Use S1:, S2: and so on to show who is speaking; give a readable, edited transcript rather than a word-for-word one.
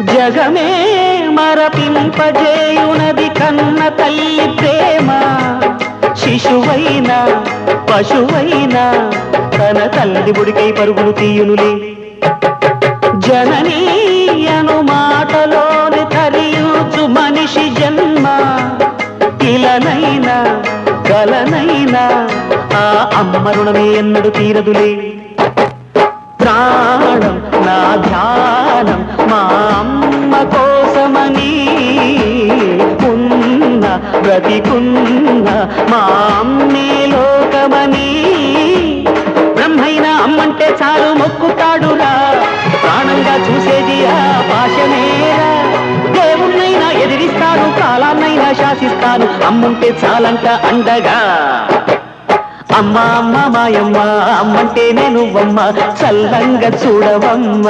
S1: జగమే మరపింపజేయునది కన్న తల్లి ప్రేమ. శిశువైనా పశువైనా తన తల్లి బుడికై పరుగులు తీయునులే. జననీ అను మాటలోని తరియుచు మనిషి జన్మ. ఇలనైనా కలనైనా ఆ అమ్మ రుణమే ఎన్నడు తీరదులే. ప్రాణం నా ధ్యానం మా అమ్మ కోసమని, ఉన్న బ్రతికున్న మా అమ్మే లోకమని. బ్రహ్మైనా అమ్మంటే చాలు మొక్కుతాడురా, ప్రాణంగా చూసేది ఆ పాశమేరా. దేవుణ్ణైనా ఎదిరిస్తాను, కాలాన్నైనా శాసిస్తాను, అమ్ముంటే చాలంట అండగా. అమ్మ అమ్మ మాయమ్మ, అమ్మంటే నేను అమ్మ, చల్లంగా చూడవమ్మ.